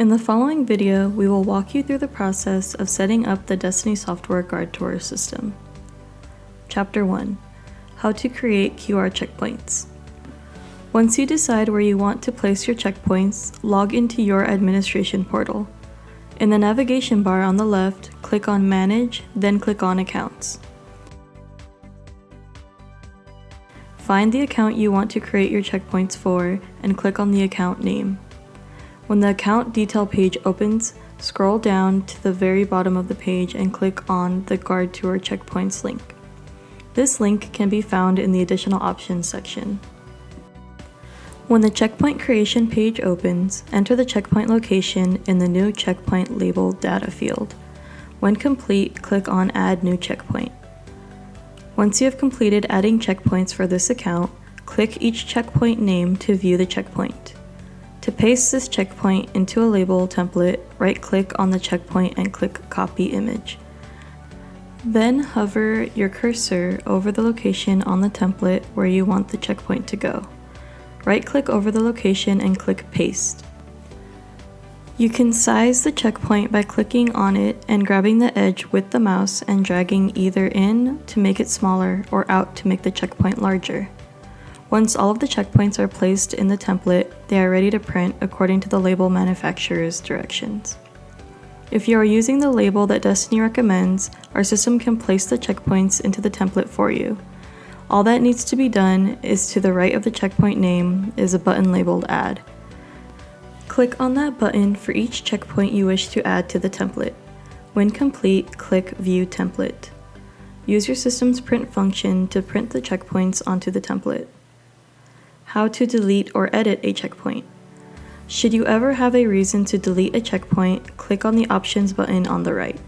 In the following video, we will walk you through the process of setting up the Destiny Software Guard Tour system. Chapter 1. How to create QR checkpoints. Once you decide where you want to place your checkpoints, log into your administration portal. In the navigation bar on the left, click on Manage, then click on Accounts. Find the account you want to create your checkpoints for and click on the account name. When the account detail page opens, scroll down to the very bottom of the page and click on the Guard Tour Checkpoints link. This link can be found in the Additional Options section. When the checkpoint creation page opens, enter the checkpoint location in the New Checkpoint Label data field. When complete, click on Add New Checkpoint. Once you have completed adding checkpoints for this account, click each checkpoint name to view the checkpoint. To paste this checkpoint into a label template, right-click on the checkpoint and click Copy Image. Then hover your cursor over the location on the template where you want the checkpoint to go. Right-click over the location and click Paste. You can size the checkpoint by clicking on it and grabbing the edge with the mouse and dragging either in to make it smaller or out to make the checkpoint larger. Once all of the checkpoints are placed in the template, they are ready to print according to the label manufacturer's directions. If you are using the label that Destiny recommends, our system can place the checkpoints into the template for you. All that needs to be done is to the right of the checkpoint name is a button labeled Add. Click on that button for each checkpoint you wish to add to the template. When complete, click View Template. Use your system's print function to print the checkpoints onto the template. How to delete or edit a checkpoint. Should you ever have a reason to delete a checkpoint, click on the Options button on the right.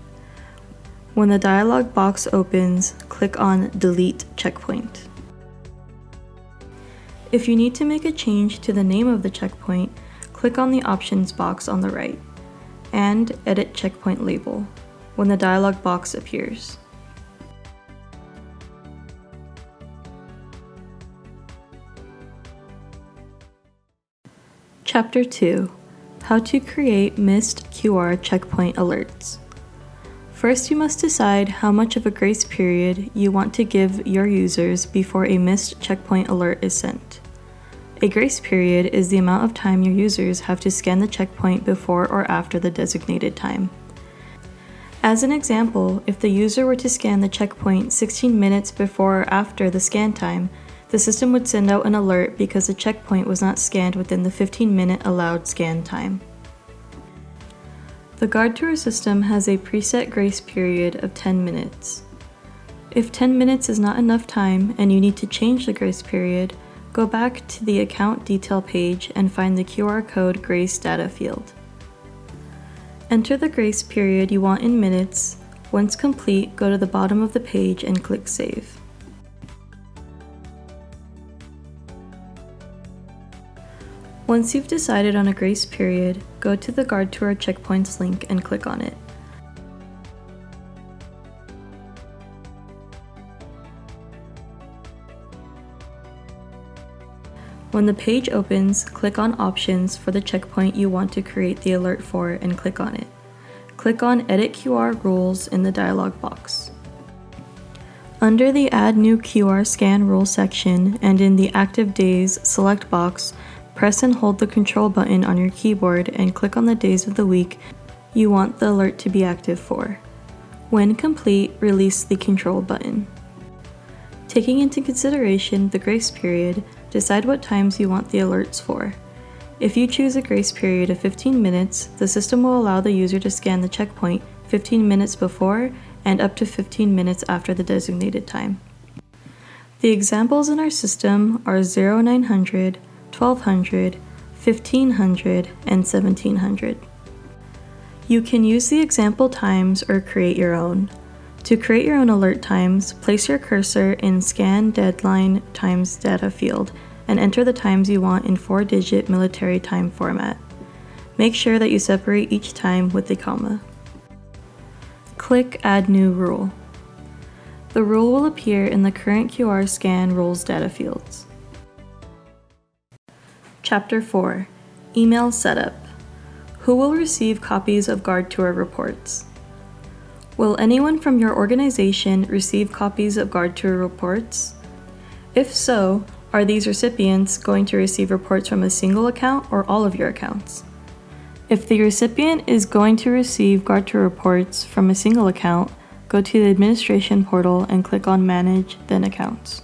When the dialog box opens, click on Delete Checkpoint. If you need to make a change to the name of the checkpoint, click on the Options box on the right, and Edit Checkpoint Label when the dialog box appears. Chapter 2. How to create missed QR checkpoint alerts. First, you must decide how much of a grace period you want to give your users before a missed checkpoint alert is sent. A grace period is the amount of time your users have to scan the checkpoint before or after the designated time. As an example, if the user were to scan the checkpoint 16 minutes before or after the scan time, the system would send out an alert because the checkpoint was not scanned within the 15-minute allowed scan time. The Guard Tour system has a preset grace period of 10 minutes. If 10 minutes is not enough time and you need to change the grace period, go back to the account detail page and find the QR code grace data field. Enter the grace period you want in minutes. Once complete, go to the bottom of the page and click Save. Once you've decided on a grace period, go to the Guard Tour Checkpoints link and click on it. When the page opens, click on Options for the checkpoint you want to create the alert for and click on it. Click on Edit QR Rules in the dialog box. Under the Add New QR Scan Rule section and in the Active Days select box, press and hold the Control button on your keyboard and click on the days of the week you want the alert to be active for. When complete, release the Control button. Taking into consideration the grace period, decide what times you want the alerts for. If you choose a grace period of 15 minutes, the system will allow the user to scan the checkpoint 15 minutes before and up to 15 minutes after the designated time. The examples in our system are 0900, 1200, 1500, and 1700. You can use the example times or create your own. To create your own alert times, place your cursor in Scan Deadline Times data field and enter the times you want in 4-digit military time format. Make sure that you separate each time with a comma. Click Add New Rule. The rule will appear in the current QR Scan Rules data fields. Chapter 4. Email Setup. Who will receive copies of Guard Tour reports? Will anyone from your organization receive copies of Guard Tour reports? If so, are these recipients going to receive reports from a single account or all of your accounts? If the recipient is going to receive Guard Tour reports from a single account, go to the administration portal and click on Manage, then Accounts.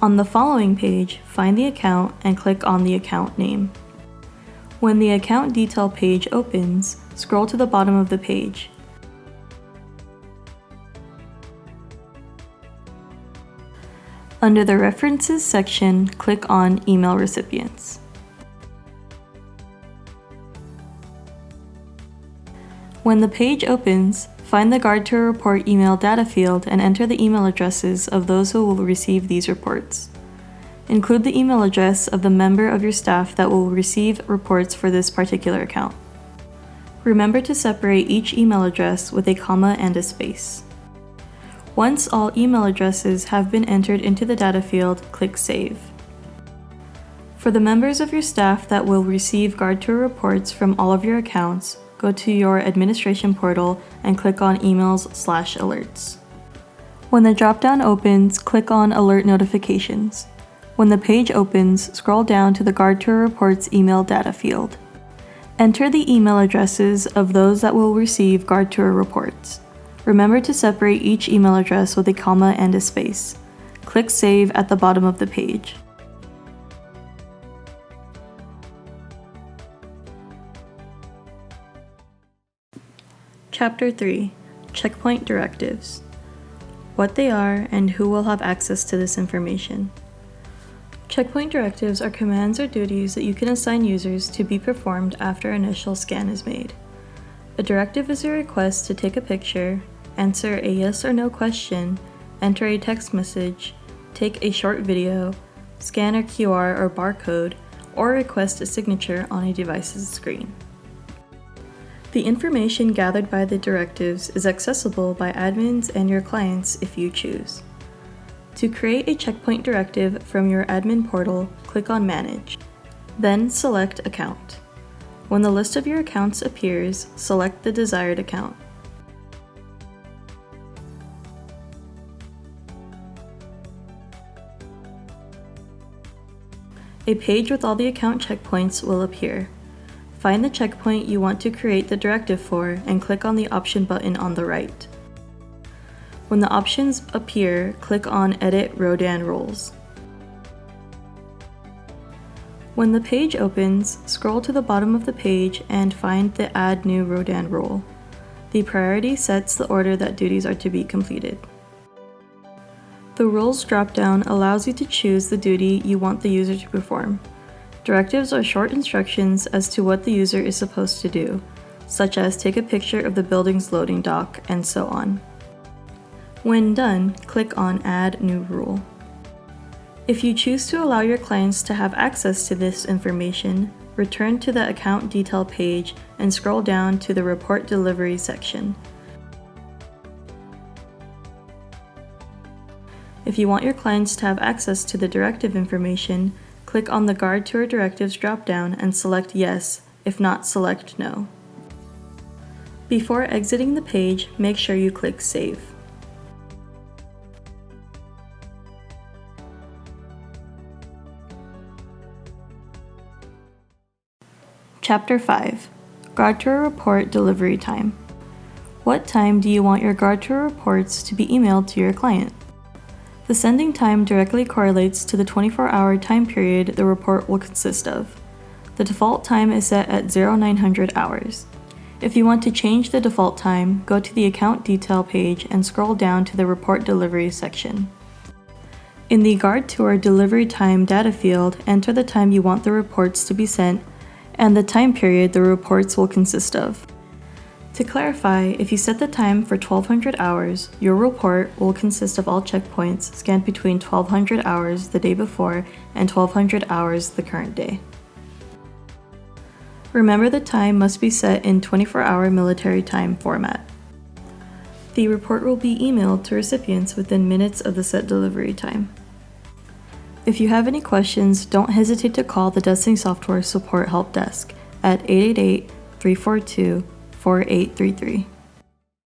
On the following page, find the account and click on the account name. When the account detail page opens, scroll to the bottom of the page. Under the References section, click on Email Recipients. When the page opens, find the Guard Tour Report email data field and enter the email addresses of those who will receive these reports. Include the email address of the member of your staff that will receive reports for this particular account. Remember to separate each email address with a comma and a space. Once all email addresses have been entered into the data field, click Save. For the members of your staff that will receive Guard Tour reports from all of your accounts, go to your administration portal and click on Emails/Alerts. When the drop-down opens, click on Alert Notifications. When the page opens, scroll down to the Guard Tour Reports email data field. Enter the email addresses of those that will receive Guard Tour reports. Remember to separate each email address with a comma and a space. Click Save at the bottom of the page. Chapter 3: Checkpoint Directives. What they are and who will have access to this information. Checkpoint directives are commands or duties that you can assign users to be performed after initial scan is made. A directive is a request to take a picture, answer a yes or no question, enter a text message, take a short video, scan a QR or barcode, or request a signature on a device's screen. The information gathered by the directives is accessible by admins and your clients if you choose. To create a checkpoint directive from your admin portal, click on Manage. Then select Account. When the list of your accounts appears, select the desired account. A page with all the account checkpoints will appear. Find the checkpoint you want to create the directive for and click on the option button on the right. When the options appear, click on Edit Rodan Roles. When the page opens, scroll to the bottom of the page and find the Add New Rodan Role. The priority sets the order that duties are to be completed. The Roles dropdown allows you to choose the duty you want the user to perform. Directives are short instructions as to what the user is supposed to do, such as take a picture of the building's loading dock, and so on. When done, click on Add New Rule. If you choose to allow your clients to have access to this information, return to the account detail page and scroll down to the Report Delivery section. If you want your clients to have access to the directive information, click on the Guard Tour Directives dropdown and select Yes, if not, select No. Before exiting the page, make sure you click Save. Chapter 5: Guard Tour Report Delivery Time. What time do you want your Guard Tour reports to be emailed to your client? The sending time directly correlates to the 24-hour time period the report will consist of. The default time is set at 0900 hours. If you want to change the default time, go to the account detail page and scroll down to the Report Delivery section. In the Guard Tour Delivery Time data field, enter the time you want the reports to be sent and the time period the reports will consist of. To clarify, if you set the time for 1200 hours, your report will consist of all checkpoints scanned between 1200 hours the day before and 1200 hours the current day. Remember, the time must be set in 24-hour military time format. The report will be emailed to recipients within minutes of the set delivery time. If you have any questions, don't hesitate to call the Dusting Software Support Help Desk at 342-4833.